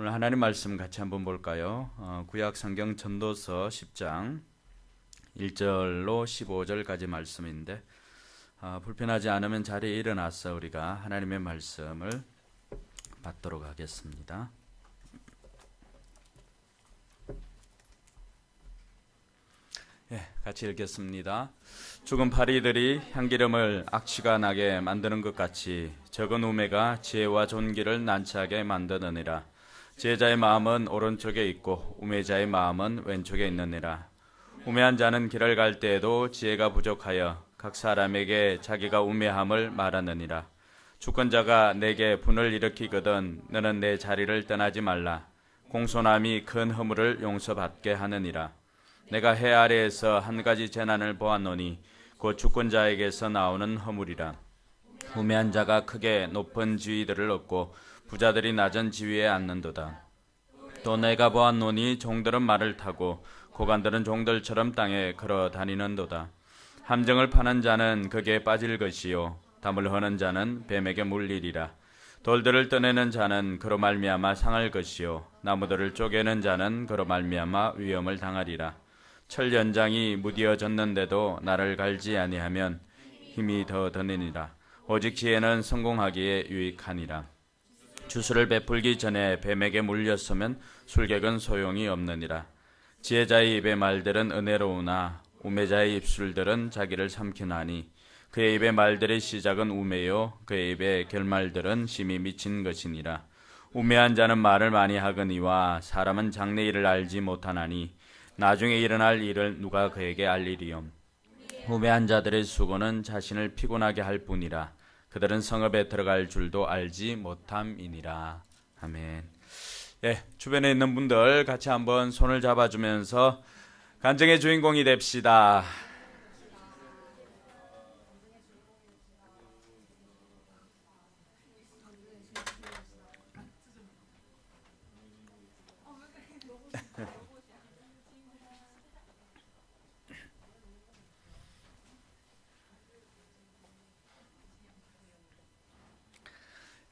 오늘 하나님 말씀 같이 한번 볼까요? 구약 성경 전도서 10장 1절로 15절까지 말씀인데 불편하지 않으면 자리에 일어나서 우리가 하나님의 말씀을 받도록 하겠습니다. 같이 읽겠습니다. 죽은 파리들이 향기름을 악취가 나게 만드는 것 같이 적은 우매가 지혜와 존귀를 난처하게 만드느니라. 지혜자의 마음은 오른쪽에 있고 우매자의 마음은 왼쪽에 있느니라. 우매한 자는 길을 갈 때에도 지혜가 부족하여 각 사람에게 자기가 우매함을 말하느니라. 주권자가 내게 분을 일으키거든 너는 내 자리를 떠나지 말라. 공손함이 큰 허물을 용서받게 하느니라. 내가 해 아래에서 한 가지 재난을 보았노니 곧 주권자에게서 나오는 허물이라. 우매한 자가 크게 높은 지위들을 얻고 부자들이 낮은 지위에 앉는도다. 또 내가 보았노니 종들은 말을 타고 고관들은 종들처럼 땅에 걸어 다니는도다. 함정을 파는 자는 거기에 빠질 것이요 담을 허는 자는 뱀에게 물리리라. 돌들을 떠내는 자는 그로 말미암아 상할 것이요 나무들을 쪼개는 자는 그로 말미암아 위험을 당하리라. 철 연장이 무디어졌는데도 나를 갈지 아니하면 힘이 더 드느니라. 오직 지혜는 성공하기에 유익하니라. 주술을 베풀기 전에 뱀에게 물렸으면 술객은 소용이 없느니라. 지혜자의 입의 말들은 은혜로우나 우매자의 입술들은 자기를 삼키나니 그의 입의 말들의 시작은 우매요 그의 입의 결말들은 심히 미친 것이니라. 우매한 자는 말을 많이 하거니와 사람은 장래 일을 알지 못하나니 나중에 일어날 일을 누가 그에게 알리리요. 우매한 자들의 수고는 자신을 피곤하게 할 뿐이라. 그들은 성읍에 들어갈 줄도 알지 못함이니라. 아멘. 주변에 있는 분들 같이 한번 손을 잡아주면서 간증의 주인공이 됩시다.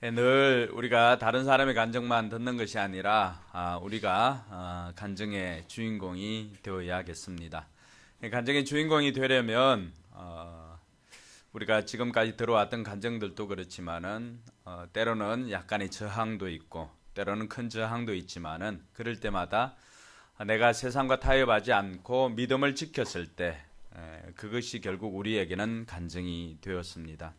늘 우리가 다른 사람의 간증만 듣는 것이 아니라 우리가 간증의 주인공이 되어야겠습니다. 간증의 주인공이 되려면 우리가 지금까지 들어왔던 간증들도 그렇지만은 때로는 약간의 저항도 있고 때로는 큰 저항도 있지만은 그럴 때마다 내가 세상과 타협하지 않고 믿음을 지켰을 때 그것이 결국 우리에게는 간증이 되었습니다.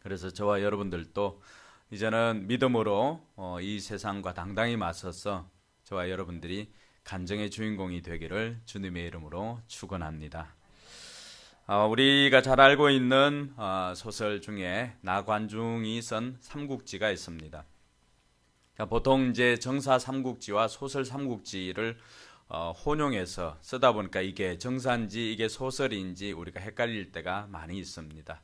그래서 저와 여러분들도 이제는 믿음으로 이 세상과 당당히 맞서서 저와 여러분들이 간증의 주인공이 되기를 주님의 이름으로 축원합니다. 우리가 잘 알고 있는 소설 중에 나관중이 쓴 삼국지가 있습니다. 보통 이제 정사 삼국지와 소설 삼국지를 혼용해서 쓰다 보니까 이게 정사인지 이게 소설인지 우리가 헷갈릴 때가 많이 있습니다.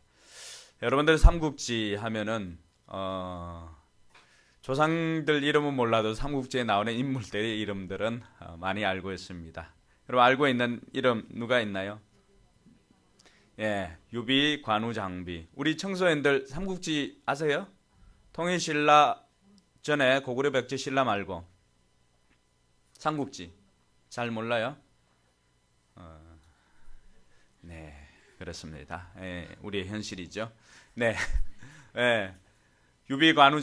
여러분들 삼국지 하면은 조상들 이름은 몰라도 삼국지에 나오는 인물들의 이름들은 많이 알고 있습니다. 여러분 알고 있는 이름 누가 있나요? 유비, 관우, 장비. 우리 청소년들 삼국지 아세요? 통일신라 전에 고구려 백제 신라 말고 삼국지 잘 몰라요? 네, 그렇습니다. 우리의 현실이죠. 네. 유비, 관우,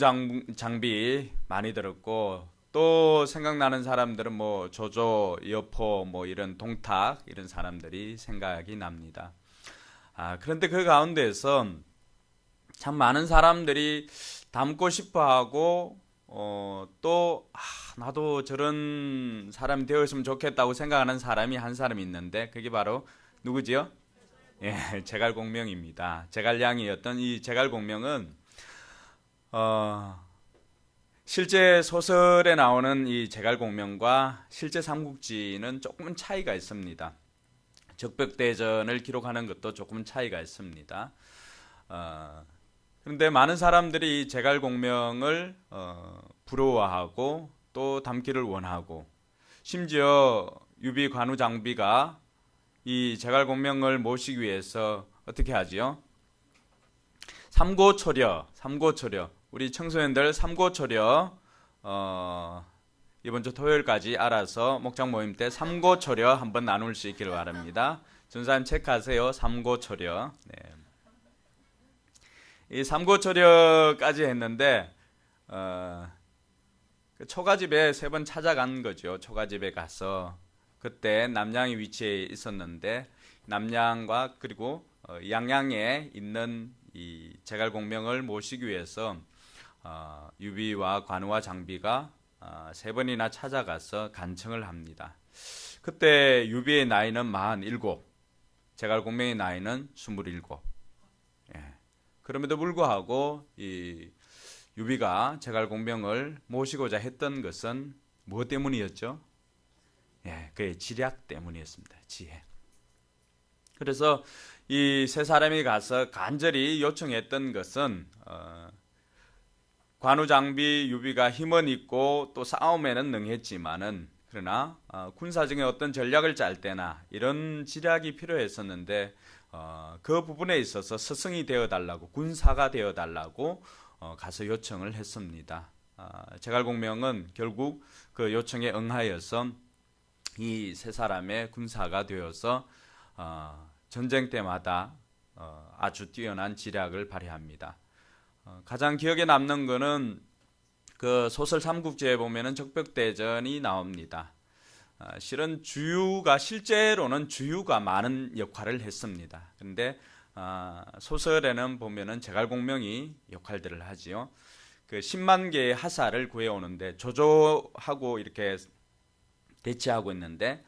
장비 많이 들었고 또 생각나는 사람들은 뭐 조조, 여포, 뭐 이런 동탁 이런 사람들이 생각이 납니다. 그런데 그 가운데에서 참 많은 사람들이 닮고 싶어하고 또 나도 저런 사람이 되었으면 좋겠다고 생각하는 사람이 한 사람 있는데 그게 바로 누구지요? 제갈공명입니다. 제갈량이었던 이 제갈공명은 실제 소설에 나오는 이 제갈공명과 실제 삼국지는 조금은 차이가 있습니다. 적벽대전을 기록하는 것도 조금은 차이가 있습니다. 그런데 많은 사람들이 이 제갈공명을 부러워하고 또 닮기를 원하고 심지어 유비, 관우, 장비가 이 제갈공명을 모시기 위해서 어떻게 하지요? 삼고초려 우리 청소년들 삼고초려 이번 주 토요일까지 알아서 목장 모임 때 삼고초려 한번 나눌 수 있기를 바랍니다. 전사님 체크하세요. 삼고초려. 네. 이 삼고초려까지 했는데 그 초가집에 3번 찾아간 거죠. 초가집에 가서 그때 남양이 위치해 있었는데 남양과 그리고 양양에 있는 이 제갈공명을 모시기 위해서 유비와 관우와 장비가 3번이나 찾아가서 간청을 합니다. 그때 유비의 나이는 47, 제갈공명의 나이는 27. 예. 그럼에도 불구하고 이 유비가 제갈공명을 모시고자 했던 것은 무엇 때문이었죠? 예, 그의 지략 때문이었습니다. 지혜. 그래서 이 세 사람이 가서 간절히 요청했던 것은 관우 장비 유비가 힘은 있고 또 싸움에는 능했지만은 그러나 군사적인 어떤 전략을 짤 때나 이런 지략이 필요했었는데 그 부분에 있어서 스승이 되어달라고 군사가 되어달라고 가서 요청을 했습니다. 제갈공명은 결국 그 요청에 응하여서 이 세 사람의 군사가 되어서 전쟁 때마다 아주 뛰어난 지략을 발휘합니다. 가장 기억에 남는 것은 그 소설 삼국지에 보면은 적벽대전이 나옵니다. 실제로는 주유가 많은 역할을 했습니다. 그런데 소설에는 보면은 제갈공명이 역할들을 하지요. 그 10만 개의 하사를 구해오는데 조조하고 이렇게 대치하고 있는데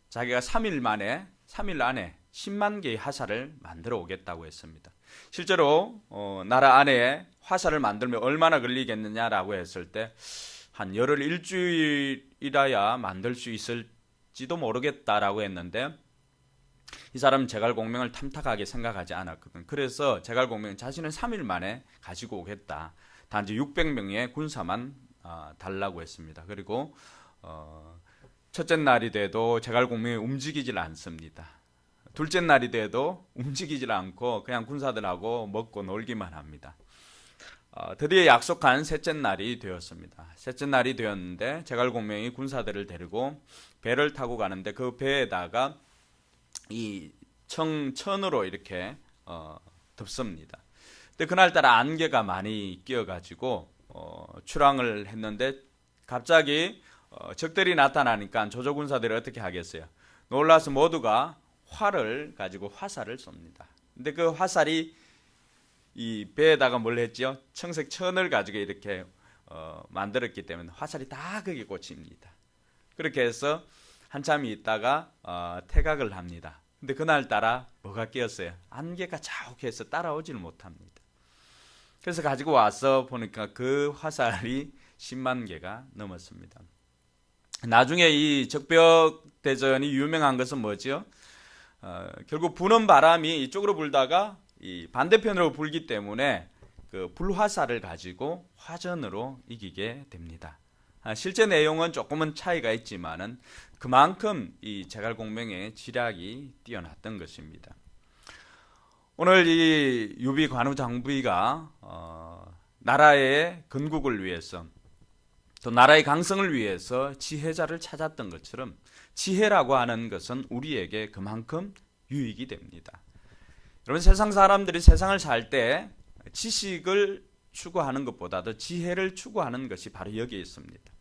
자기가 3일 안에 10만 개의 화살을 만들어 오겠다고 했습니다. 실제로 나라 안에 화살을 만들면 얼마나 걸리겠느냐라고 했을 때 한 열흘 일주일이라야 만들 수 있을지도 모르겠다라고 했는데 이 사람은 제갈공명을 탐탁하게 생각하지 않았거든. 그래서 제갈공명은 자신은 3일 만에 가지고 오겠다. 단지 600명의 군사만 달라고 했습니다. 그리고 첫째 날이 돼도 제갈공명이 움직이질 않습니다. 둘째 날이 돼도 움직이질 않고 그냥 군사들하고 먹고 놀기만 합니다. 드디어 약속한 셋째 날이 되었습니다. 셋째 날이 되었는데 제갈공명이 군사들을 데리고 배를 타고 가는데 그 배에다가 이 천으로 이렇게 덮습니다. 근데 그날따라 안개가 많이 끼어가지고 출항을 했는데 갑자기 적들이 나타나니까 조조군사들이 어떻게 하겠어요? 놀라서 모두가 활을 가지고 화살을 쏩니다. 근데 그 화살이 이 배에다가 뭘 했죠? 청색 천을 가지고 이렇게 만들었기 때문에 화살이 다 거기에 꽂힙니다. 그렇게 해서 한참 있다가 퇴각을 합니다. 근데 그날따라 뭐가 끼었어요? 안개가 자욱해서 따라오지를 못합니다. 그래서 가지고 와서 보니까 그 화살이 10만 개가 넘었습니다. 나중에 이 적벽대전이 유명한 것은 뭐죠? 결국 부는 바람이 이쪽으로 불다가 이 반대편으로 불기 때문에 그 불화살을 가지고 화전으로 이기게 됩니다. 실제 내용은 조금은 차이가 있지만은 그만큼 이 제갈공명의 지략이 뛰어났던 것입니다. 오늘 이 유비 관우 장비가 나라의 건국을 위해서 또 나라의 강성을 위해서 지혜자를 찾았던 것처럼 지혜라고 하는 것은 우리에게 그만큼 유익이 됩니다. 여러분, 세상 사람들이 세상을 살 때 지식을 추구하는 것보다도 지혜를 추구하는 것이 바로 여기에 있습니다.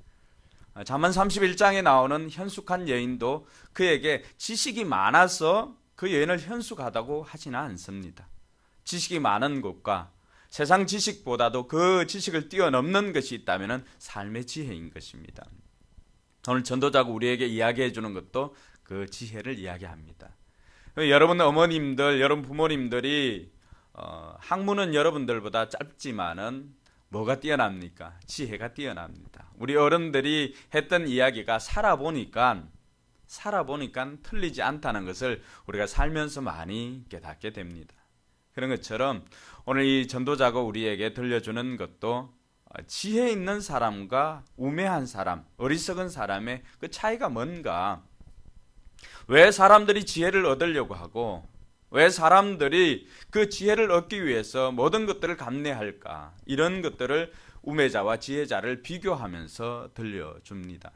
잠언 31장에 나오는 현숙한 여인도 그에게 지식이 많아서 그 여인을 현숙하다고 하지는 않습니다. 지식이 많은 것과 세상 지식보다도 그 지식을 뛰어넘는 것이 있다면 삶의 지혜인 것입니다. 오늘 전도자가 우리에게 이야기해 주는 것도 그 지혜를 이야기합니다. 여러분 어머님들, 여러분 부모님들이 학문은 여러분들보다 짧지만은 뭐가 뛰어납니까? 지혜가 뛰어납니다. 우리 어른들이 했던 이야기가 살아보니까 틀리지 않다는 것을 우리가 살면서 많이 깨닫게 됩니다. 그런 것처럼 오늘 이 전도자가 우리에게 들려주는 것도 지혜 있는 사람과 우매한 사람, 어리석은 사람의 그 차이가 뭔가, 왜 사람들이 지혜를 얻으려고 하고 왜 사람들이 그 지혜를 얻기 위해서 모든 것들을 감내할까, 이런 것들을 우매자와 지혜자를 비교하면서 들려줍니다.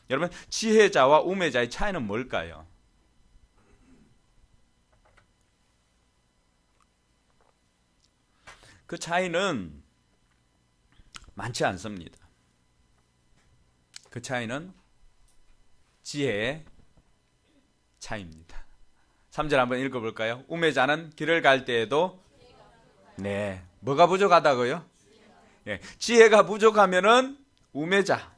여러분, 지혜자와 우매자의 차이는 뭘까요? 그 차이는 많지 않습니다. 그 차이는 지혜의 차이입니다. 3절 한번 읽어볼까요? 우매자는 길을 갈 때에도 뭐가 부족하다고요? 지혜가 부족하면은 우매자,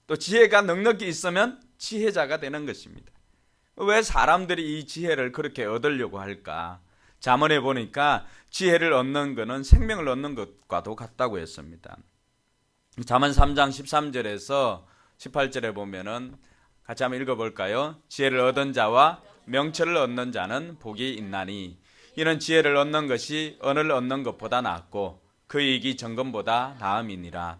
또 지혜가 넉넉히 있으면 지혜자가 되는 것입니다. 왜 사람들이 이 지혜를 그렇게 얻으려고 할까? 잠언에 보니까 지혜를 얻는 것은 생명을 얻는 것과도 같다고 했습니다. 잠언 3장 13절에서 18절에 보면은 같이 한번 읽어볼까요? 지혜를 얻은 자와 명철을 얻는 자는 복이 있나니 이는 지혜를 얻는 것이 언을 얻는 것보다 낫고 그 이익이 정금보다 나음이니라.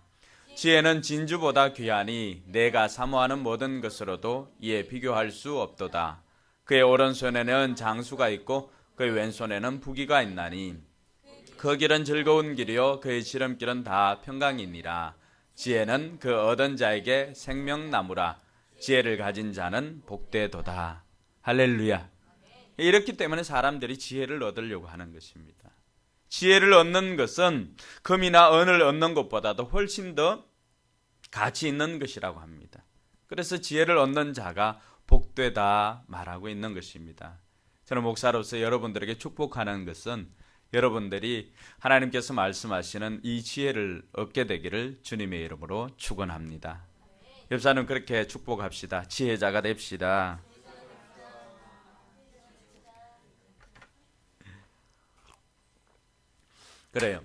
지혜는 진주보다 귀하니 내가 사모하는 모든 것으로도 이에 비교할 수 없도다. 그의 오른손에는 장수가 있고 그의 왼손에는 부귀가 있나니 그 길은 즐거운 길이요 그의 지름길은 다 평강이니라. 지혜는 그 얻은 자에게 생명나무라. 지혜를 가진 자는 복되도다. 할렐루야. 이렇기 때문에 사람들이 지혜를 얻으려고 하는 것입니다. 지혜를 얻는 것은 금이나 은을 얻는 것보다도 훨씬 더 가치 있는 것이라고 합니다. 그래서 지혜를 얻는 자가 복되다 말하고 있는 것입니다. 저는 목사로서 여러분들에게 축복하는 것은 여러분들이 하나님께서 말씀하시는 이 지혜를 얻게 되기를 주님의 이름으로 축원합니다. 옆사람 그렇게 축복합시다. 지혜자가 됩시다. 그래요.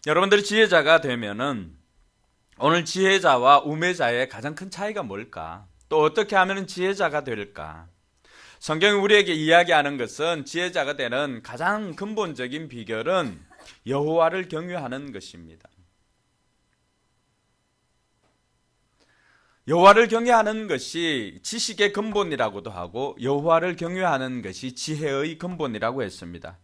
여러분들이 지혜자가 되면은 오늘 지혜자와 우매자의 가장 큰 차이가 뭘까? 또 어떻게 하면 지혜자가 될까? 성경이 우리에게 이야기하는 것은 지혜자가 되는 가장 근본적인 비결은 여호와를 경외하는 것입니다. 여호와를 경외하는 것이 지식의 근본이라고도 하고 여호와를 경외하는 것이 지혜의 근본이라고 했습니다.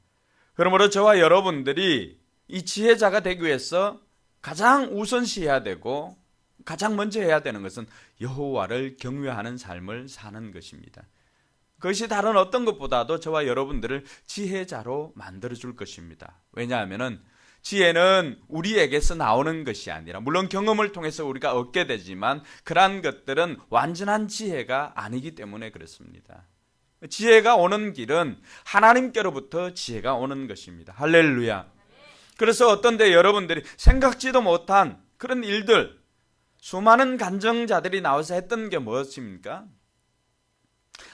그러므로 저와 여러분들이 이 지혜자가 되기 위해서 가장 우선시해야 되고 가장 먼저 해야 되는 것은 여호와를 경외하는 삶을 사는 것입니다. 그것이 다른 어떤 것보다도 저와 여러분들을 지혜자로 만들어줄 것입니다. 왜냐하면 지혜는 우리에게서 나오는 것이 아니라 물론 경험을 통해서 우리가 얻게 되지만 그러한 것들은 완전한 지혜가 아니기 때문에 그렇습니다. 지혜가 오는 길은 하나님께로부터 지혜가 오는 것입니다. 할렐루야. 그래서 어떤 데 여러분들이 생각지도 못한 그런 일들, 수많은 간증자들이 나와서 했던 게 무엇입니까?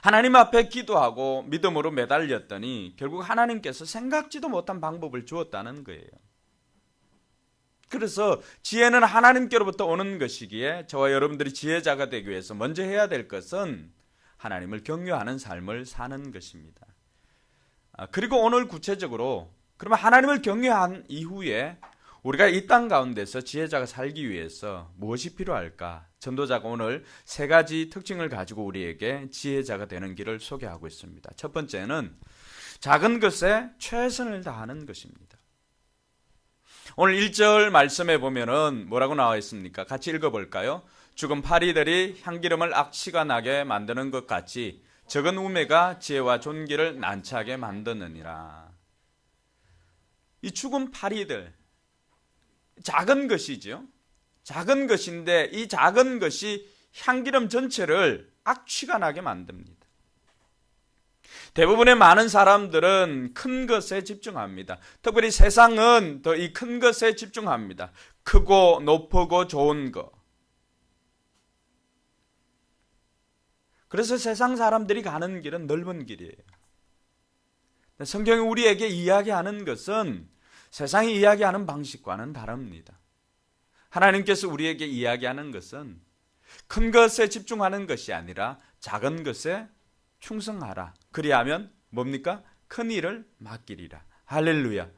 하나님 앞에 기도하고 믿음으로 매달렸더니 결국 하나님께서 생각지도 못한 방법을 주었다는 거예요. 그래서 지혜는 하나님께로부터 오는 것이기에 저와 여러분들이 지혜자가 되기 위해서 먼저 해야 될 것은 하나님을 경외하는 삶을 사는 것입니다. 그리고 오늘 구체적으로 그러면 하나님을 경외한 이후에 우리가 이 땅 가운데서 지혜자가 살기 위해서 무엇이 필요할까? 전도자가 오늘 세 가지 특징을 가지고 우리에게 지혜자가 되는 길을 소개하고 있습니다. 첫 번째는 작은 것에 최선을 다하는 것입니다. 오늘 1절 말씀에 보면은 뭐라고 나와 있습니까? 같이 읽어볼까요? 죽은 파리들이 향기름을 악취가 나게 만드는 것 같이 적은 우매가 지혜와 존귀를 난처하게 만드느니라. 이 죽은 파리들, 작은 것이죠. 작은 것인데 이 작은 것이 향기름 전체를 악취가 나게 만듭니다. 대부분의 많은 사람들은 큰 것에 집중합니다. 특별히 세상은 더 이 큰 것에 집중합니다. 크고 높고 좋은 것. 그래서 세상 사람들이 가는 길은 넓은 길이에요. 성경이 우리에게 이야기하는 것은 세상이 이야기하는 방식과는 다릅니다. 하나님께서 우리에게 이야기하는 것은 큰 것에 집중하는 것이 아니라 작은 것에 충성하라. 그리하면 뭡니까? 큰 일을 맡기리라. 할렐루야.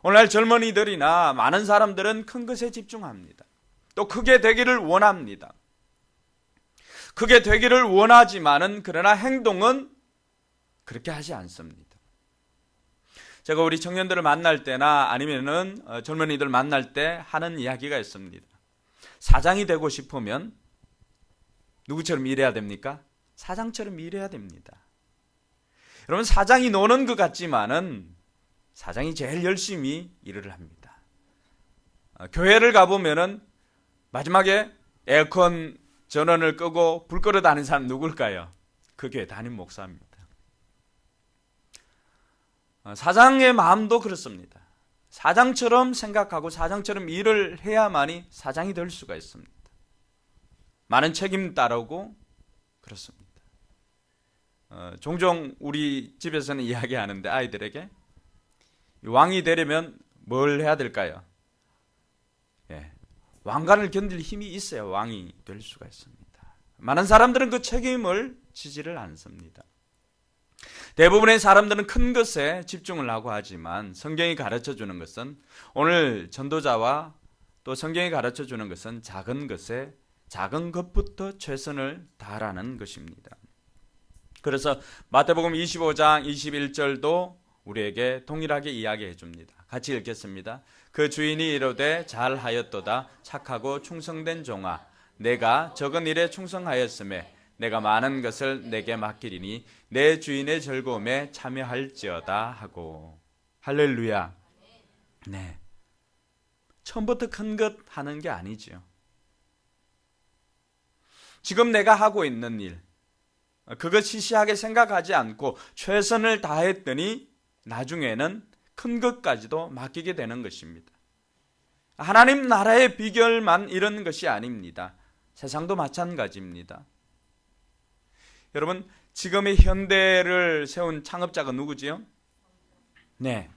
오늘날 젊은이들이나 많은 사람들은 큰 것에 집중합니다. 또 크게 되기를 원합니다. 크게 되기를 원하지만은 그러나 행동은 그렇게 하지 않습니다. 제가 우리 청년들을 만날 때나 아니면은 젊은이들 만날 때 하는 이야기가 있습니다. 사장이 되고 싶으면 누구처럼 일해야 됩니까? 사장처럼 일해야 됩니다. 여러분, 사장이 노는 것 같지만은 사장이 제일 열심히 일을 합니다. 교회를 가보면은 마지막에 에어컨 전원을 끄고 불 끄러 다니는 사람 누굴까요? 그 교회 담임 목사입니다. 사장의 마음도 그렇습니다. 사장처럼 생각하고 사장처럼 일을 해야만이 사장이 될 수가 있습니다. 많은 책임 따르고 그렇습니다. 종종 우리 집에서는 이야기하는데 아이들에게 왕이 되려면 뭘 해야 될까요? 왕관을 견딜 힘이 있어야 왕이 될 수가 있습니다. 많은 사람들은 그 책임을 지지를 않습니다. 대부분의 사람들은 큰 것에 집중을 하고 하지만 성경이 가르쳐주는 것은, 오늘 전도자와 또 성경이 가르쳐주는 것은 작은 것에 작은 것부터 최선을 다하라는 것입니다. 그래서 마태복음 25장 21절도 우리에게 동일하게 이야기해 줍니다. 같이 읽겠습니다. 그 주인이 이르되 잘하였도다 착하고 충성된 종아, 내가 적은 일에 충성하였음에 내가 많은 것을 내게 맡기리니 내 주인의 즐거움에 참여할지어다 하고. 할렐루야. 네, 처음부터 큰 것 하는 게 아니지요. 지금 내가 하고 있는 일, 그것 시시하게 생각하지 않고 최선을 다했더니 나중에는 큰 것까지도 맡기게 되는 것입니다. 하나님 나라의 비결만 이런 것이 아닙니다. 세상도 마찬가지입니다. 여러분, 지금의 현대를 세운 창업자가 누구지요? 네,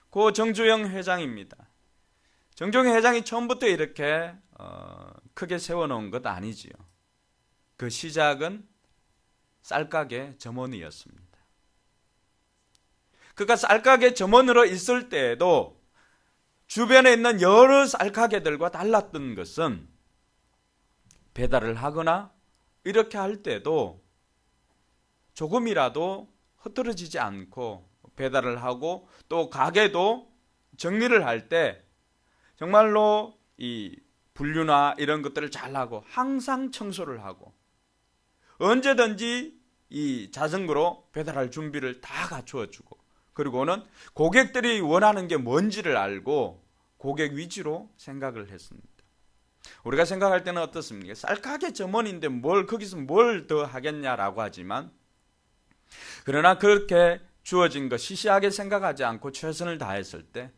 고 정주영 회장입니다. 정주영 회장이 처음부터 이렇게 크게 세워놓은 것 아니지요. 그 시작은 쌀가게 점원이었습니다. 그가 쌀가게 점원으로 있을 때에도 주변에 있는 여러 쌀가게들과 달랐던 것은 배달을 하거나 이렇게 할 때도 조금이라도 흐트러지지 않고 배달을 하고, 또 가게도 정리를 할 때 정말로 이 분류나 이런 것들을 잘하고 항상 청소를 하고 언제든지 이 자전거로 배달할 준비를 다 갖추어 주고, 그리고는 고객들이 원하는 게 뭔지를 알고 고객 위주로 생각을 했습니다. 우리가 생각할 때는 어떻습니까? 쌀가게 점원인데 거기서 뭘 더 하겠냐라고 하지만, 그러나 그렇게 주어진 것 시시하게 생각하지 않고 최선을 다했을 때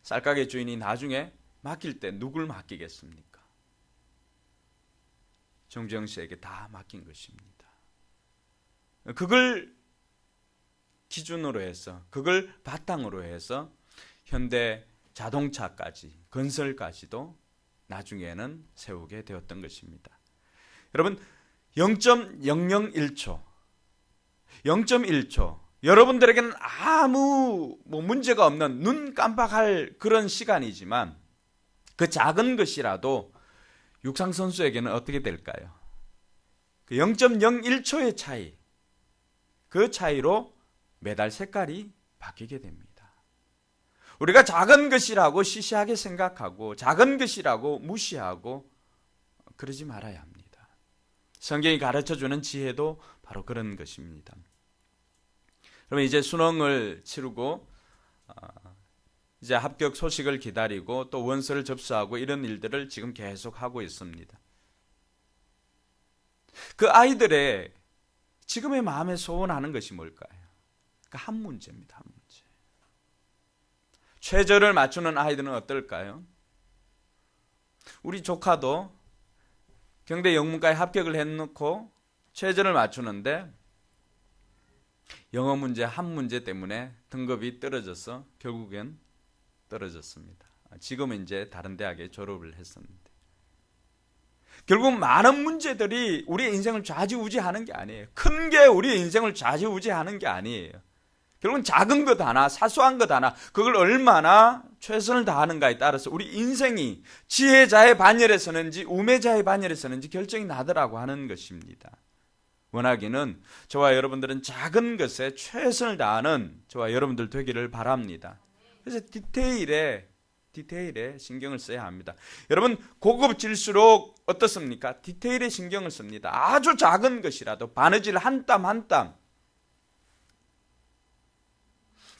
쌀가게 주인이 나중에 맡길 때 누굴 맡기겠습니까? 정주영 씨에게 다 맡긴 것입니다. 그걸 기준으로 해서, 그걸 바탕으로 해서 현대 자동차까지, 건설까지도 나중에는 세우게 되었던 것입니다. 여러분, 0.001초, 0.1초, 여러분들에게는 아무 문제가 없는 눈 깜빡할 그런 시간이지만 그 작은 것이라도 육상선수에게는 어떻게 될까요? 그 0.01초의 차이, 그 차이로 메달 색깔이 바뀌게 됩니다. 우리가 작은 것이라고 시시하게 생각하고 작은 것이라고 무시하고 그러지 말아야 합니다. 성경이 가르쳐주는 지혜도 바로 그런 것입니다. 그러면 이제 수능을 치르고 이제 합격 소식을 기다리고 또 원서를 접수하고 이런 일들을 지금 계속 하고 있습니다. 그 아이들의 지금의 마음에 소원하는 것이 뭘까요? 한 문제입니다. 한 문제. 최저를 맞추는 아이들은 어떨까요? 우리 조카도 경대 영문과에 합격을 해놓고 최저를 맞추는데 영어 문제 한 문제 때문에 등급이 떨어져서 결국엔 떨어졌습니다. 지금은 이제 다른 대학에 졸업을 했었는데, 결국 많은 문제들이 우리의 인생을 좌지우지하는 게 아니에요. 큰 게 우리의 인생을 좌지우지하는 게 아니에요. 결국은 작은 것 하나, 사소한 것 하나, 그걸 얼마나 최선을 다하는가에 따라서 우리 인생이 지혜자의 반열에 서는지 우매자의 반열에 서는지 결정이 나더라고 하는 것입니다. 원하기는 저와 여러분들은 작은 것에 최선을 다하는 저와 여러분들 되기를 바랍니다. 그래서 디테일에 신경을 써야 합니다. 여러분, 고급질수록 어떻습니까? 디테일에 신경을 씁니다. 아주 작은 것이라도 바느질 한 땀 한 땀,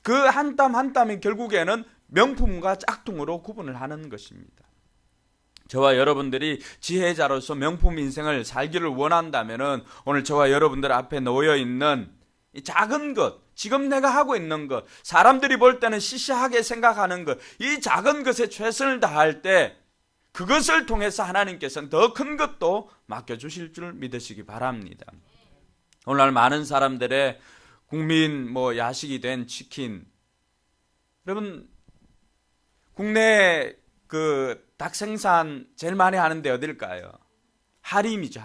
그 한 땀 한 땀이 결국에는 명품과 짝퉁으로 구분을 하는 것입니다. 저와 여러분들이 지혜자로서 명품 인생을 살기를 원한다면 오늘 저와 여러분들 앞에 놓여 있는 이 작은 것, 지금 내가 하고 있는 것, 사람들이 볼 때는 시시하게 생각하는 것, 이 작은 것에 최선을 다할 때 그것을 통해서 하나님께서는 더 큰 것도 맡겨주실 줄 믿으시기 바랍니다. 오늘날 많은 사람들의 국민 야식이 된 치킨, 여러분 국내 닭 생산 제일 많이 하는데 어딜까요? 하림이죠.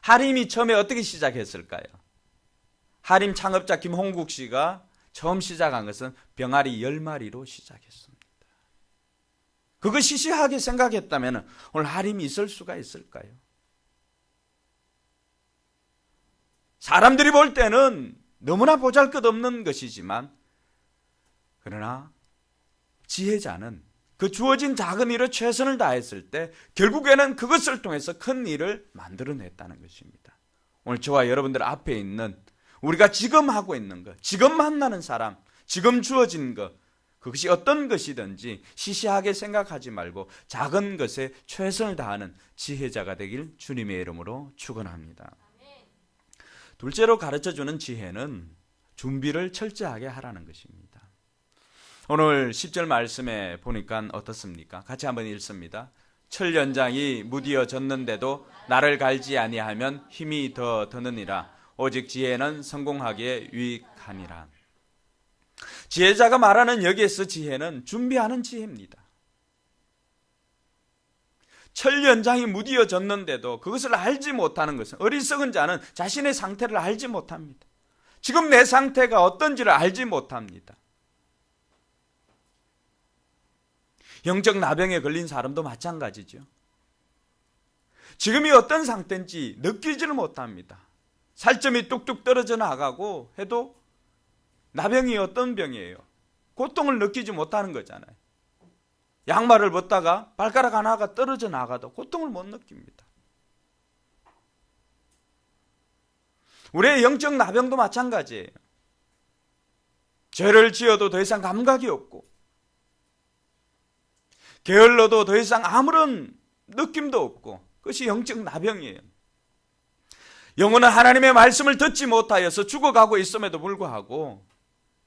하림이 처음에 어떻게 시작했을까요? 하림 창업자 김홍국 씨가 처음 시작한 것은 병아리 10마리로 시작했습니다. 그거 시시하게 생각했다면 오늘 하림이 있을 수가 있을까요? 사람들이 볼 때는 너무나 보잘것없는 것이지만, 그러나 지혜자는 그 주어진 작은 일에 최선을 다했을 때 결국에는 그것을 통해서 큰 일을 만들어냈다는 것입니다. 오늘 저와 여러분들 앞에 있는, 우리가 지금 하고 있는 것, 지금 만나는 사람, 지금 주어진 것, 그것이 어떤 것이든지 시시하게 생각하지 말고 작은 것에 최선을 다하는 지혜자가 되길 주님의 이름으로 축원합니다. 둘째로 가르쳐주는 지혜는 준비를 철저하게 하라는 것입니다. 오늘 10절 말씀에 보니까 어떻습니까? 같이 한번 읽습니다. 철 연장이 무디어졌는데도 나를 갈지 아니하면 힘이 더 드느니라. 오직 지혜는 성공하기에 유익하니라. 지혜자가 말하는 여기에서 지혜는 준비하는 지혜입니다. 철 연장이 무디어졌는데도 그것을 알지 못하는 것은, 어리석은 자는 자신의 상태를 알지 못합니다. 지금 내 상태가 어떤지를 알지 못합니다. 영적 나병에 걸린 사람도 마찬가지죠. 지금이 어떤 상태인지 느끼지를 못합니다. 살점이 뚝뚝 떨어져 나가고 해도 나병이 어떤 병이에요? 고통을 느끼지 못하는 거잖아요. 양말을 벗다가 발가락 하나가 떨어져 나가도 고통을 못 느낍니다. 우리의 영적 나병도 마찬가지예요. 죄를 지어도 더 이상 감각이 없고, 게을러도 더 이상 아무런 느낌도 없고, 그것이 영적 나병이에요. 영혼은 하나님의 말씀을 듣지 못하여서 죽어가고 있음에도 불구하고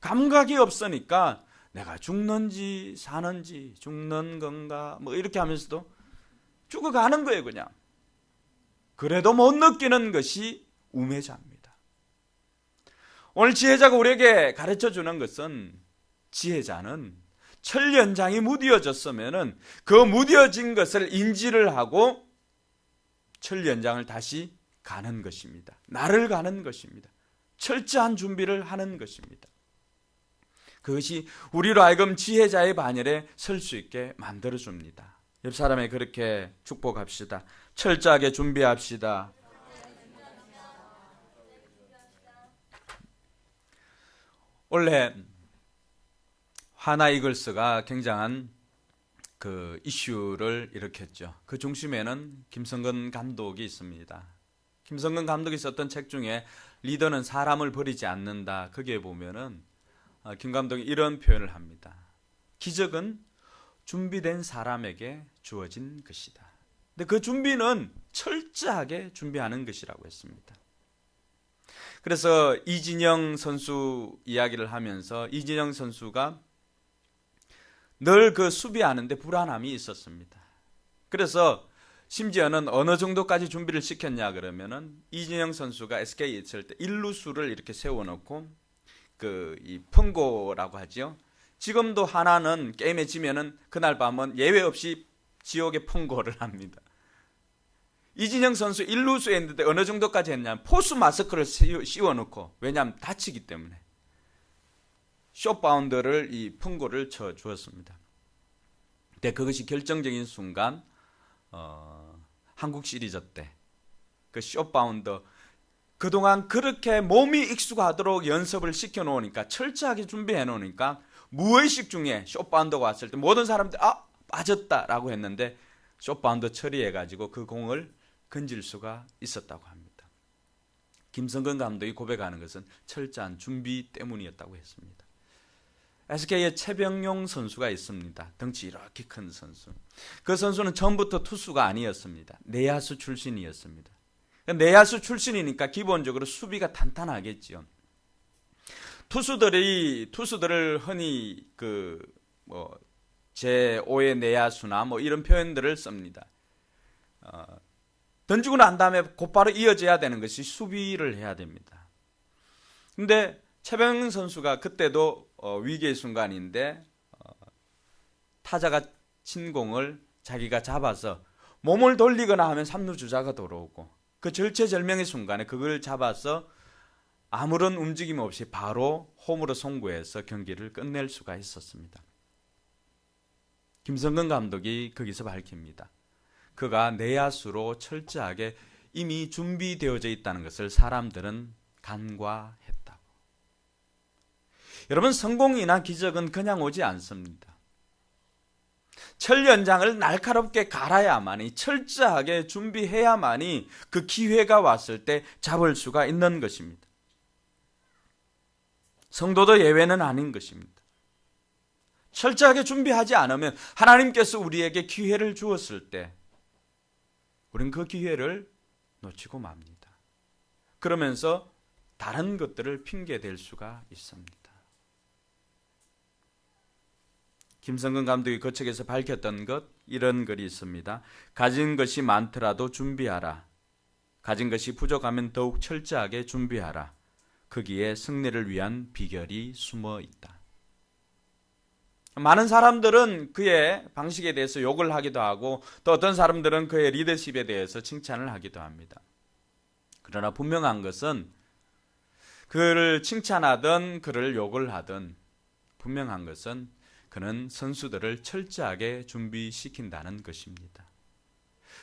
감각이 없으니까 내가 죽는지 사는지, 죽는 건가 이렇게 하면서도 죽어가는 거예요. 그냥 그래도 못 느끼는 것이 우매자입니다. 오늘 지혜자가 우리에게 가르쳐주는 것은, 지혜자는 철 연장이 무디어졌으면 그 무디어진 것을 인지를 하고 철 연장을 다시 가는 것입니다. 나를 가는 것입니다. 철저한 준비를 하는 것입니다. 그것이 우리로 하여금 지혜자의 반열에 설 수 있게 만들어줍니다. 옆 사람에 그렇게 축복합시다. 철저하게 준비합시다. 원래 하나이글스가 굉장한 그 이슈를 일으켰죠. 그 중심에는 김성근 감독이 있습니다. 김성근 감독이 썼던 책 중에 리더는 사람을 버리지 않는다, 거기에 보면은 김 감독이 이런 표현을 합니다. 기적은 준비된 사람에게 주어진 것이다. 근데 그 준비는 철저하게 준비하는 것이라고 했습니다. 그래서 이진영 선수 이야기를 하면서, 이진영 선수가 늘 그 수비하는데 불안함이 있었습니다. 그래서 심지어는 어느 정도까지 준비를 시켰냐 그러면은, 이진영 선수가 SK에 있을 때 일루수를 이렇게 세워놓고 이 펑고라고 하죠. 지금도 하나는 게임에 지면은 그날 밤은 예외 없이 지옥의 펑고를 합니다. 이진영 선수 일루수에 있는데 어느 정도까지 했냐면 포수 마스크를 씌워놓고, 왜냐하면 다치기 때문에 숏바운더를 이 펑고를 쳐 주었습니다. 근데 그것이 결정적인 순간 한국 시리즈 때 그 숏바운더 그동안 그렇게 몸이 익숙하도록 연습을 시켜놓으니까, 철저하게 준비해놓으니까 무의식 중에 숏바운더가 왔을 때 모든 사람들이 빠졌다라고 했는데 숏바운더 처리해가지고 그 공을 건질 수가 있었다고 합니다. 김성근 감독이 고백하는 것은 철저한 준비 때문이었다고 했습니다. SK에 최병용 선수가 있습니다. 덩치 이렇게 큰 선수. 그 선수는 처음부터 투수가 아니었습니다. 내야수 출신이었습니다. 내야수 출신이니까 기본적으로 수비가 탄탄하겠지요. 투수들을 흔히 제5의 내야수나 이런 표현들을 씁니다. 던지고 난 다음에 곧바로 이어져야 되는 것이 수비를 해야 됩니다. 근데 최병현 선수가 그때도 위기의 순간인데 타자가 친 공을 자기가 잡아서 몸을 돌리거나 하면 3루 주자가 돌아오고, 그 절체절명의 순간에 그걸 잡아서 아무런 움직임 없이 바로 홈으로 송구해서 경기를 끝낼 수가 있었습니다. 김성근 감독이 거기서 밝힙니다. 그가 내야수로 철저하게 이미 준비되어져 있다는 것을 사람들은 간과했다고. 여러분, 성공이나 기적은 그냥 오지 않습니다. 철연장을 날카롭게 갈아야만이, 철저하게 준비해야만이 그 기회가 왔을 때 잡을 수가 있는 것입니다. 성도도 예외는 아닌 것입니다. 철저하게 준비하지 않으면 하나님께서 우리에게 기회를 주었을 때 우리는 그 기회를 놓치고 맙니다. 그러면서 다른 것들을 핑계댈 수가 있습니다. 김성근 감독이 그 책에서 밝혔던 것, 이런 글이 있습니다. 가진 것이 많더라도 준비하라. 가진 것이 부족하면 더욱 철저하게 준비하라. 거기에 승리를 위한 비결이 숨어 있다. 많은 사람들은 그의 방식에 대해서 욕을 하기도 하고, 또 어떤 사람들은 그의 리더십에 대해서 칭찬을 하기도 합니다. 그러나 분명한 것은 그를 칭찬하든 그를 욕을 하든 분명한 것은 그는 선수들을 철저하게 준비시킨다는 것입니다.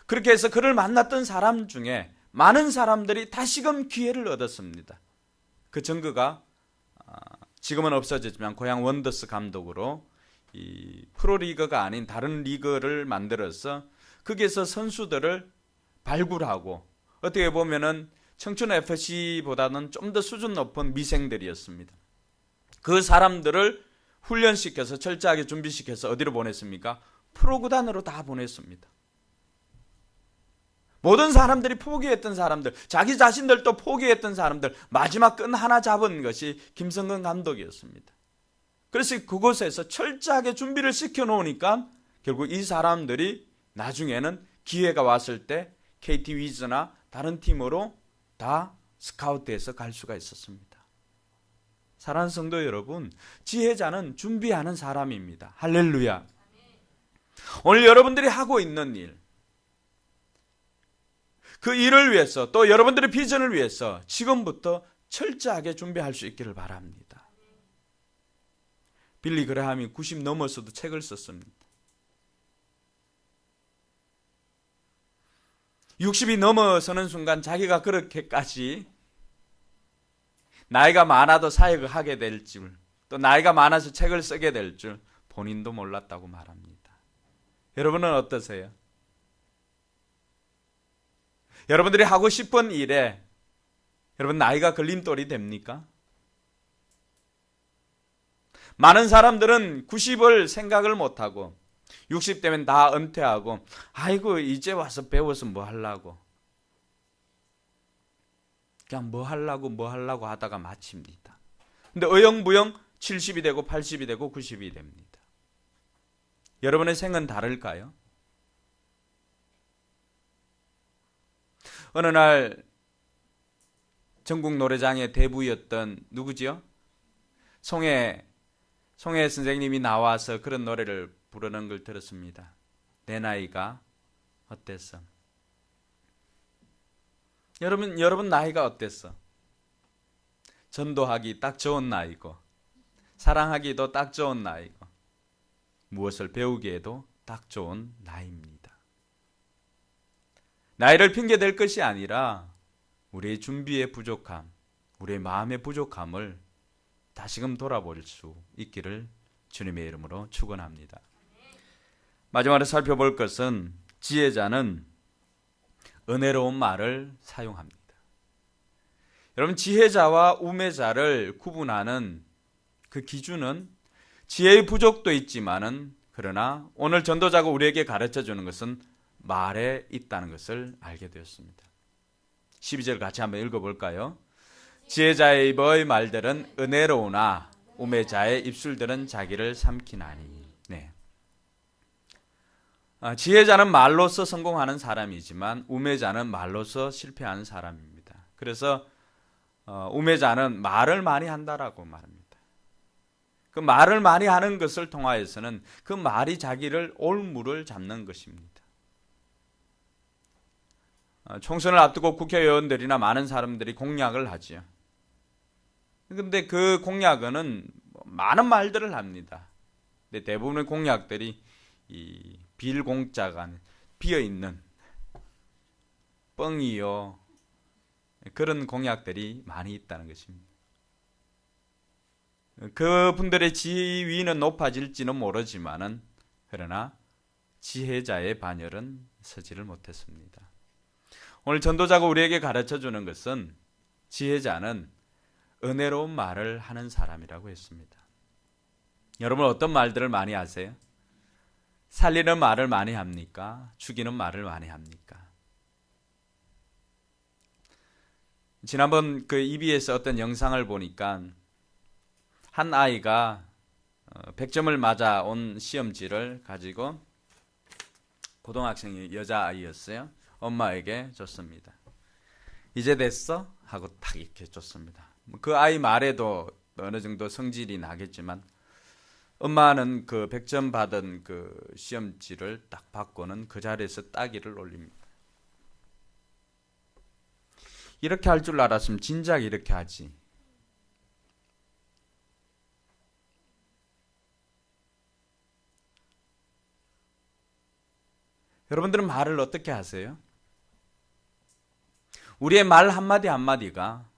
그렇게 해서 그를 만났던 사람 중에 많은 사람들이 다시금 기회를 얻었습니다. 그 증거가 지금은 없어졌지만 고향 원더스 감독으로 이 프로리그가 아닌 다른 리그를 만들어서 거기에서 선수들을 발굴하고, 어떻게 보면은 청춘 FC보다는 좀 더 수준 높은 미생들이었습니다. 그 사람들을 훈련시켜서 철저하게 준비시켜서 어디로 보냈습니까? 프로구단으로 다 보냈습니다. 모든 사람들이 포기했던 사람들, 자기 자신들도 포기했던 사람들, 마지막 끈 하나 잡은 것이 김성근 감독이었습니다. 그래서 그곳에서 철저하게 준비를 시켜놓으니까 결국 이 사람들이 나중에는 기회가 왔을 때 KT 위즈나 다른 팀으로 다 스카우트해서 갈 수가 있었습니다. 사랑하는 성도 여러분, 지혜자는 준비하는 사람입니다. 할렐루야. 오늘 여러분들이 하고 있는 일, 그 일을 위해서, 또 여러분들의 비전을 위해서 지금부터 철저하게 준비할 수 있기를 바랍니다. 빌리 그레함이 90 넘어서도 책을 썼습니다. 60이 넘어서는 순간 자기가 그렇게까지 나이가 많아도 사역을 하게 될 줄, 또 나이가 많아서 책을 쓰게 될 줄 본인도 몰랐다고 말합니다. 여러분은 어떠세요? 여러분들이 하고 싶은 일에 여러분 나이가 걸림돌이 됩니까? 많은 사람들은 90을 생각을 못하고 60 되면 다 은퇴하고, 아이고 이제 와서 배워서 뭐 하려고, 그냥 뭐 하려고 하다가 마칩니다. 근데 어영부영 70이 되고 80이 되고 90이 됩니다. 여러분의 생은 다를까요? 어느 날 전국 노래장의 대부였던 누구지요? 송혜 선생님이 나와서 그런 노래를 부르는 걸 들었습니다. 내 나이가 어땠어? 여러분 나이가 어땠어? 전도하기 딱 좋은 나이고, 사랑하기도 딱 좋은 나이고, 무엇을 배우기에도 딱 좋은 나이입니다. 나이를 핑계댈 것이 아니라 우리의 준비의 부족함, 우리의 마음의 부족함을 다시금 돌아볼 수 있기를 주님의 이름으로 축원합니다. 마지막으로 살펴볼 것은 지혜자는 은혜로운 말을 사용합니다. 여러분, 지혜자와 우매자를 구분하는 그 기준은 지혜의 부족도 있지만은 그러나 오늘 전도자가 우리에게 가르쳐 주는 것은 말에 있다는 것을 알게 되었습니다. 12절 같이 한번 읽어볼까요? 지혜자의 입의 말들은 은혜로우나 우매자의 입술들은 자기를 삼키나니. 네. 지혜자는 말로서 성공하는 사람이지만 우매자는 말로서 실패하는 사람입니다. 그래서 우매자는 말을 많이 한다라고 말합니다. 그 말을 많이 하는 것을 통하여서는 그 말이 자기를 올무를 잡는 것입니다. 총선을 앞두고 국회의원들이나 많은 사람들이 공약을 하지요. 그런데 그 공약은 많은 말들을 합니다. 근데 대부분의 공약들이 이 빌공짜가 비어있는 뻥이요, 그런 공약들이 많이 있다는 것입니다. 그분들의 지위는 높아질지는 모르지만은 그러나 지혜자의 반열은 서지를 못했습니다. 오늘 전도자가 우리에게 가르쳐 주는 것은 지혜자는 은혜로운 말을 하는 사람이라고 했습니다. 여러분, 어떤 말들을 많이 하세요? 살리는 말을 많이 합니까? 죽이는 말을 많이 합니까? 지난번 그 EBS 어떤 영상을 보니까 한 아이가 100점을 맞아 온 시험지를 가지고, 고등학생이 여자아이였어요. 엄마에게 줬습니다. 이제 됐어? 하고 딱 이렇게 줬습니다. 그 아이 말에도 어느 정도 성질이 나겠지만 엄마는 그 100점 받은 그 시험지를 딱 받고는 그 자리에서 따기를 올립니다. 이렇게 할 줄 알았으면 진작 이렇게 하지. 여러분들은 말을 어떻게 하세요? 우리의 말 한마디 한마디가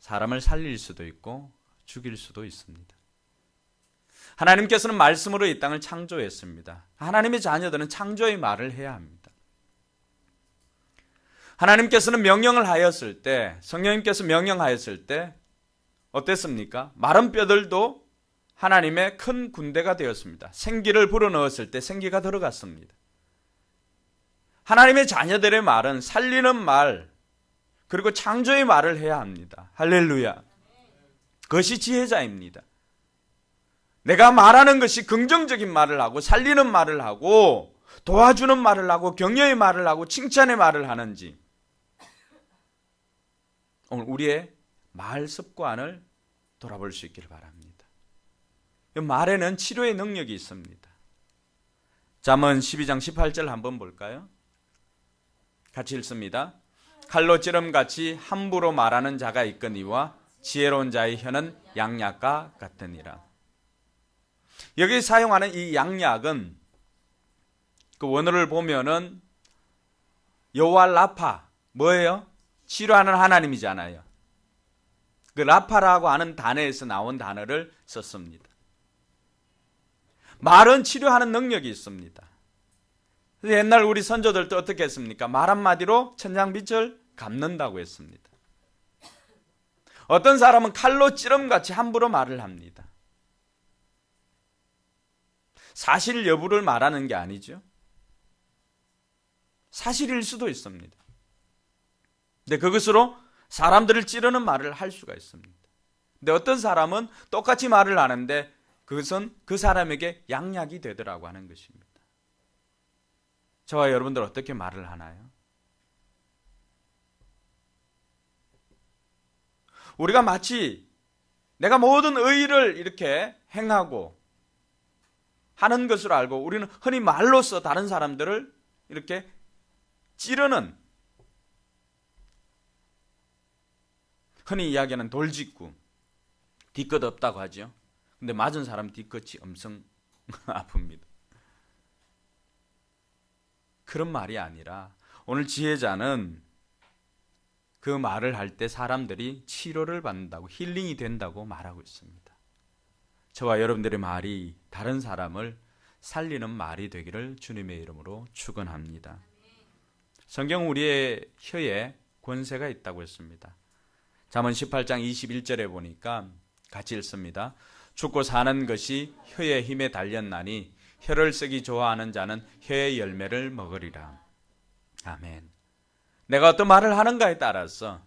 사람을 살릴 수도 있고 죽일 수도 있습니다. 하나님께서는 말씀으로 이 땅을 창조했습니다. 하나님의 자녀들은 창조의 말을 해야 합니다. 하나님께서는 명령을 하였을 때, 성령님께서 명령하였을 때 어땠습니까? 마른 뼈들도 하나님의 큰 군대가 되었습니다. 생기를 불어넣었을 때 생기가 들어갔습니다. 하나님의 자녀들의 말은 살리는 말, 그리고 창조의 말을 해야 합니다. 할렐루야. 그것이 지혜자입니다. 내가 말하는 것이 긍정적인 말을 하고 살리는 말을 하고 도와주는 말을 하고 격려의 말을 하고 칭찬의 말을 하는지, 오늘 우리의 말 습관을 돌아볼 수 있기를 바랍니다. 말에는 치료의 능력이 있습니다. 잠언 12장 18절 한번 볼까요? 같이 읽습니다. 칼로 찌름같이 함부로 말하는 자가 있거니와 지혜로운 자의 혀는 양약과 같으니라. 여기 사용하는 이 양약은 그 원어를 보면은 여호와 라파, 뭐예요? 치료하는 하나님이잖아요. 그 라파라고 하는 단어에서 나온 단어를 썼습니다. 말은 치료하는 능력이 있습니다. 옛날 우리 선조들도 어떻게 했습니까? 말 한마디로 천냥빛을 갚는다고 했습니다. 어떤 사람은 칼로 찌름같이 함부로 말을 합니다. 사실 여부를 말하는 게 아니죠. 사실일 수도 있습니다. 근데 그것으로 사람들을 찌르는 말을 할 수가 있습니다. 근데 어떤 사람은 똑같이 말을 하는데 그것은 그 사람에게 양약이 되더라고 하는 것입니다. 저와 여러분들 어떻게 말을 하나요? 우리가 마치 내가 모든 의의를 이렇게 행하고 하는 것으로 알고 우리는 흔히 말로써 다른 사람들을 이렇게 찌르는, 흔히 이야기하는 돌직구, 뒤끝 없다고 하죠. 근데 맞은 사람 뒤끝이 엄청 아픕니다. 그런 말이 아니라 오늘 지혜자는 그 말을 할 때 사람들이 치료를 받는다고, 힐링이 된다고 말하고 있습니다. 저와 여러분들의 말이 다른 사람을 살리는 말이 되기를 주님의 이름으로 축원합니다. 성경 우리의 혀에 권세가 있다고 했습니다. 잠언 18장 21절에 보니까 같이 읽습니다. 죽고 사는 것이 혀의 힘에 달렸나니 혀를 쓰기 좋아하는 자는 혀의 열매를 먹으리라. 아멘. 내가 어떤 말을 하는가에 따라서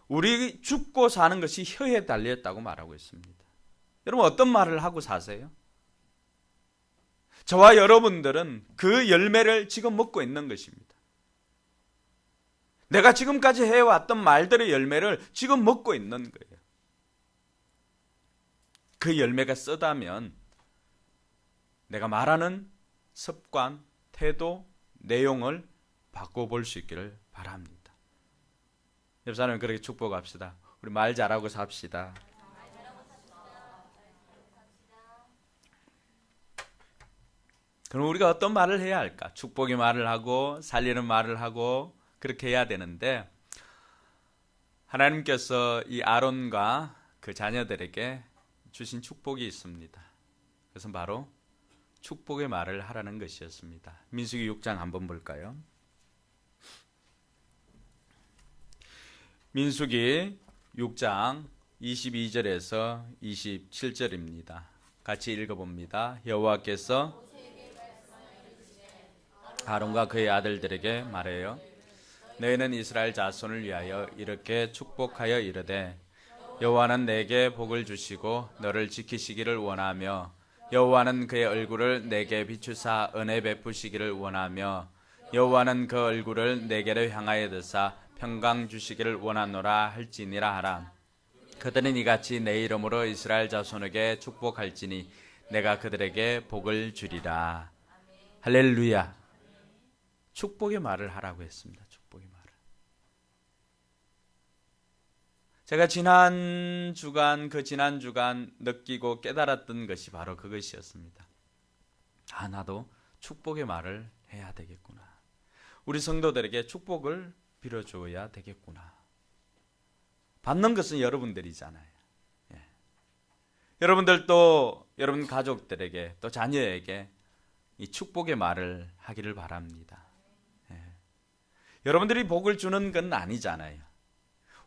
우리 죽고 사는 것이 혀에 달렸다고 말하고 있습니다. 여러분 어떤 말을 하고 사세요? 저와 여러분들은 그 열매를 지금 먹고 있는 것입니다. 내가 지금까지 해왔던 말들의 열매를 지금 먹고 있는 거예요. 그 열매가 쓰다면 내가 말하는 습관, 태도, 내용을 바꿔볼 수 있기를 바랍니다. 옆 사람은 그렇게 축복합시다. 우리 말 잘하고 삽시다. 그럼 우리가 어떤 말을 해야 할까? 축복의 말을 하고 살리는 말을 하고 그렇게 해야 되는데, 하나님께서 이 아론과 그 자녀들에게 주신 축복이 있습니다. 그것은 바로 축복의 말을 하라는 것이었습니다. 민수기 6장 한번 볼까요? 민수기 6장 22절에서 27절입니다. 같이 읽어봅니다. 여호와께서 아론과 그의 아들들에게 말해요. 너희는 이스라엘 자손을 위하여 이렇게 축복하여 이르되, 여호와는 내게 복을 주시고 너를 지키시기를 원하며, 여호와는 그의 얼굴을 내게 비추사 은혜 베푸시기를 원하며, 여호와는 그 얼굴을 내게로 향하여 드사 평강 주시기를 원하노라 할지니라 하라. 그들은 이같이 내 이름으로 이스라엘 자손에게 축복할지니 내가 그들에게 복을 주리라. 할렐루야. 축복의 말을 하라고 했습니다. 축복의 말을. 제가 지난 주간 느끼고 깨달았던 것이 바로 그것이었습니다. 나도 축복의 말을 해야 되겠구나. 우리 성도들에게 축복을 빌어줘야 되겠구나. 받는 것은 여러분들이잖아요. 예. 여러분들도 여러분 가족들에게 또 자녀에게 이 축복의 말을 하기를 바랍니다. 예. 여러분들이 복을 주는 건 아니잖아요.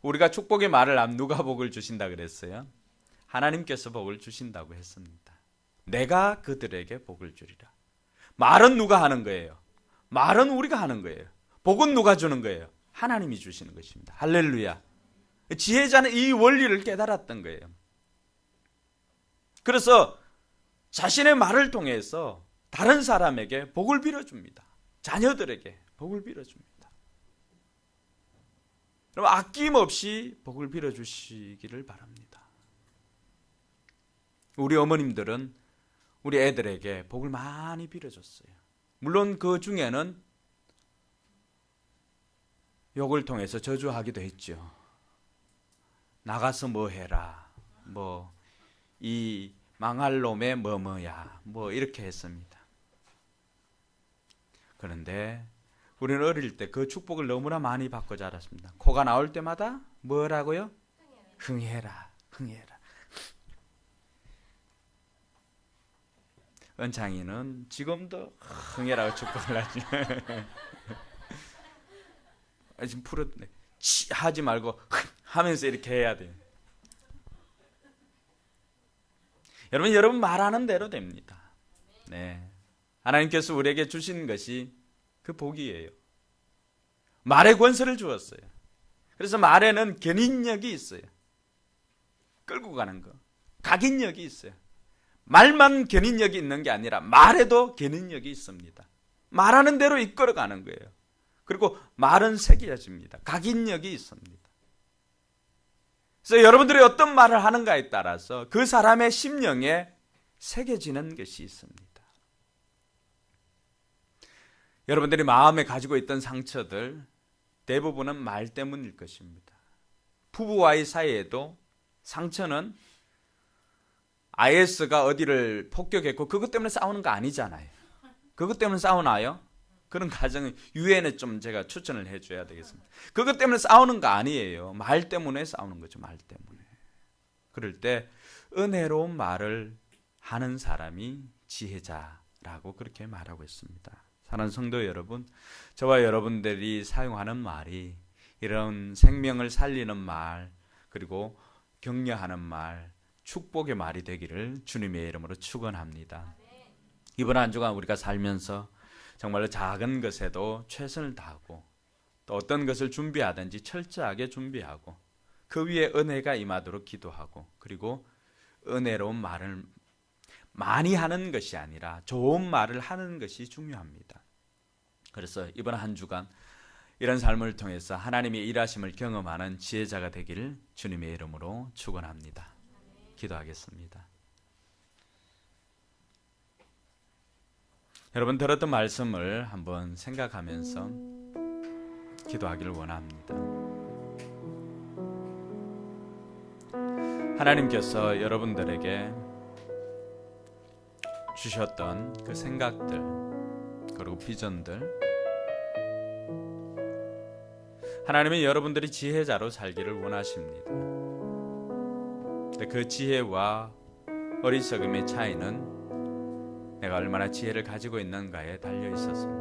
우리가 축복의 말을 하면 누가 복을 주신다 그랬어요? 하나님께서 복을 주신다고 했습니다. 내가 그들에게 복을 주리라. 말은 누가 하는 거예요? 말은 우리가 하는 거예요. 복은 누가 주는 거예요? 하나님이 주시는 것입니다. 할렐루야. 지혜자는 이 원리를 깨달았던 거예요. 그래서 자신의 말을 통해서 다른 사람에게 복을 빌어줍니다. 자녀들에게 복을 빌어줍니다. 여러분 아낌없이 복을 빌어주시기를 바랍니다. 우리 어머님들은 우리 애들에게 복을 많이 빌어줬어요. 물론 그 중에는 욕을 통해서 저주하기도 했죠. 나가서 뭐 해라. 이 망할 놈의 뭐야. 이렇게 했습니다. 그런데 우리는 어릴 때 그 축복을 너무나 많이 받고 자랐습니다. 코가 나올 때마다 뭐라고요? 흥해라. 흥해라. 은창이는 지금도 흥해라고 축복을 하지. 지금 풀었네. 하지 말고 하면서 이렇게 해야 돼요. 여러분 말하는 대로 됩니다. 네. 하나님께서 우리에게 주신 것이 그 복이에요. 말의 권세를 주었어요. 그래서 말에는 견인력이 있어요. 끌고 가는 거. 각인력이 있어요. 말만 견인력이 있는 게 아니라 말에도 견인력이 있습니다. 말하는 대로 이끌어가는 거예요. 그리고 말은 새겨집니다. 각인력이 있습니다. 그래서 여러분들이 어떤 말을 하는가에 따라서 그 사람의 심령에 새겨지는 것이 있습니다. 여러분들이 마음에 가지고 있던 상처들 대부분은 말 때문일 것입니다. 부부와의 사이에도 상처는 IS가 어디를 폭격했고 그것 때문에 싸우는 거 아니잖아요. 그것 때문에 싸우나요? 그런 가정 유엔에 좀 제가 추천을 해줘야 되겠습니다. 그것 때문에 싸우는 거 아니에요. 말 때문에 싸우는 거죠. 말 때문에. 그럴 때 은혜로운 말을 하는 사람이 지혜자라고 그렇게 말하고 있습니다. 사랑하는 성도 여러분, 저와 여러분들이 사용하는 말이 이런 생명을 살리는 말, 그리고 격려하는 말, 축복의 말이 되기를 주님의 이름으로 축원합니다. 이번 한 주간 우리가 살면서 정말로 작은 것에도 최선을 다하고 또 어떤 것을 준비하든지 철저하게 준비하고 그 위에 은혜가 임하도록 기도하고 그리고 은혜로운 말을 많이 하는 것이 아니라 좋은 말을 하는 것이 중요합니다. 그래서 이번 한 주간 이런 삶을 통해서 하나님의 일하심을 경험하는 지혜자가 되기를 주님의 이름으로 축원합니다. 기도하겠습니다. 여러분 들었던 말씀을 한번 생각하면서 기도하기를 원합니다. 하나님께서 여러분들에게 주셨던 그 생각들 그리고 비전들, 하나님은 여러분들이 지혜자로 살기를 원하십니다. 그 지혜와 어리석음의 차이는 내가 얼마나 지혜를 가지고 있는가에 달려 있었습니다.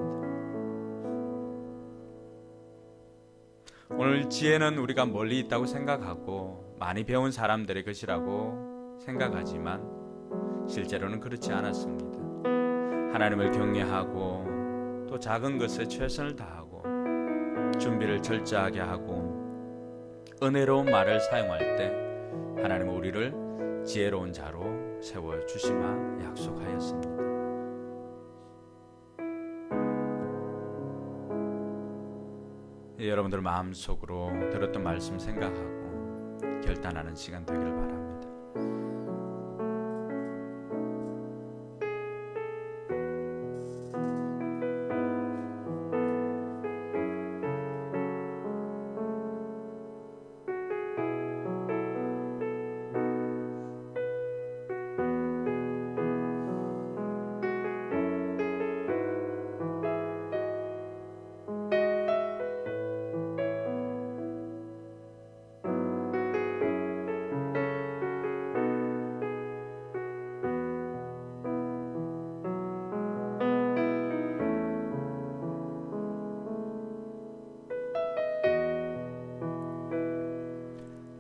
오늘 지혜는 우리가 멀리 있다고 생각하고 많이 배운 사람들의 것이라고 생각하지만 실제로는 그렇지 않았습니다. 하나님을 경외하고 또 작은 것에 최선을 다하고 준비를 철저하게 하고 은혜로운 말을 사용할 때 하나님은 우리를 지혜로운 자로 세워주시마 약속하였습니다. 여러분들 마음속으로 들었던 말씀 생각하고 결단하는 시간 되기를 바랍니다.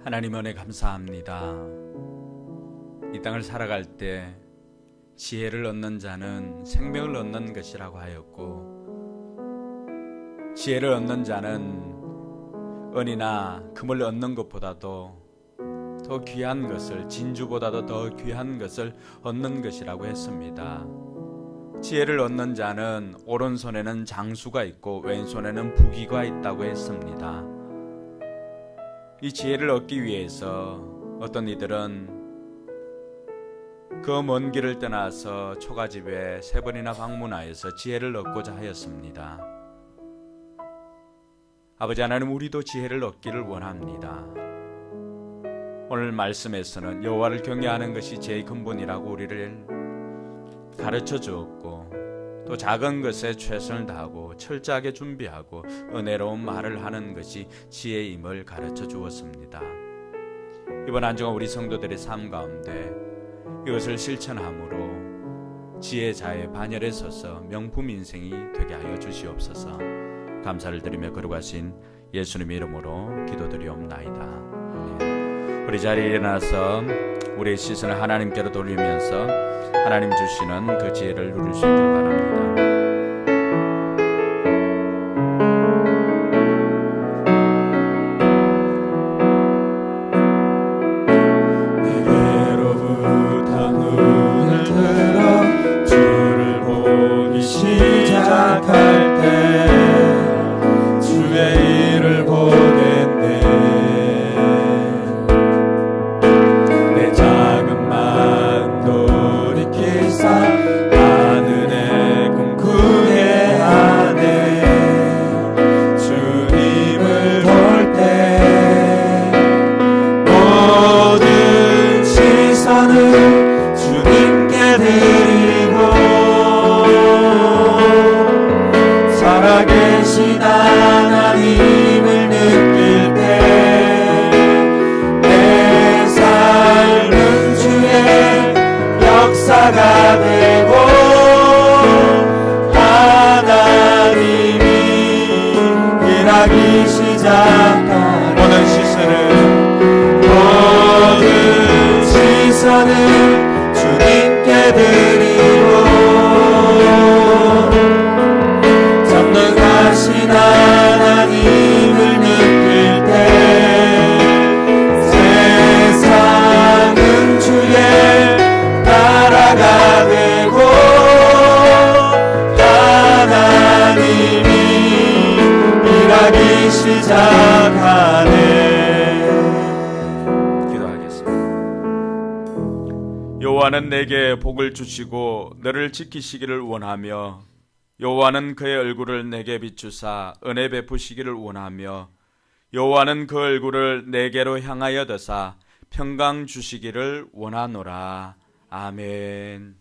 하나님 은혜 감사합니다. 이 땅을 살아갈 때 지혜를 얻는 자는 생명을 얻는 것이라고 하였고 지혜를 얻는 자는 은이나 금을 얻는 것보다도 더 귀한 것을, 진주보다도 더 귀한 것을 얻는 것이라고 했습니다. 지혜를 얻는 자는 오른손에는 장수가 있고 왼손에는 부귀가 있다고 했습니다. 이 지혜를 얻기 위해서 어떤 이들은 그 먼 길을 떠나서 초가집에 세 번이나 방문하여서 지혜를 얻고자 하였습니다. 아버지 하나님, 우리도 지혜를 얻기를 원합니다. 오늘 말씀에서는 여호와를 경외하는 것이 제일 근본이라고 우리를 가르쳐 주었고 또 작은 것에 최선을 다하고 철저하게 준비하고 은혜로운 말을 하는 것이 지혜임을 가르쳐 주었습니다. 이번 한 주간 우리 성도들의 삶 가운데 이것을 실천함으로 지혜자의 반열에 서서 명품 인생이 되게 하여 주시옵소서. 감사를 드리며 거룩하신 예수님의 이름으로 기도드리옵나이다. 아멘. 우리 자리에 일어나서 우리의 시선을 하나님께로 돌리면서 하나님 주시는 그 지혜를 누릴 수 있기를 바랍니다. 내게로부터 눈을 들어 주를 보기 시작할 때 주의 일을 보겠네. 내 작은 마음 돌이키사 하늘의 일하기 시작하네. 모든 시선을 모든 시선을 주님께 드리고 전능하신 하나님을 느낄 때 세상은 주의 나라가 되고 하나님이 일하기 시작하네. 여호와는 내게 복을 주시고 너를 지키시기를 원하며 여호와는 그의 얼굴을 내게 비추사 은혜 베푸시기를 원하며 여호와는 그 얼굴을 내게로 향하여 드사 평강 주시기를 원하노라. 아멘.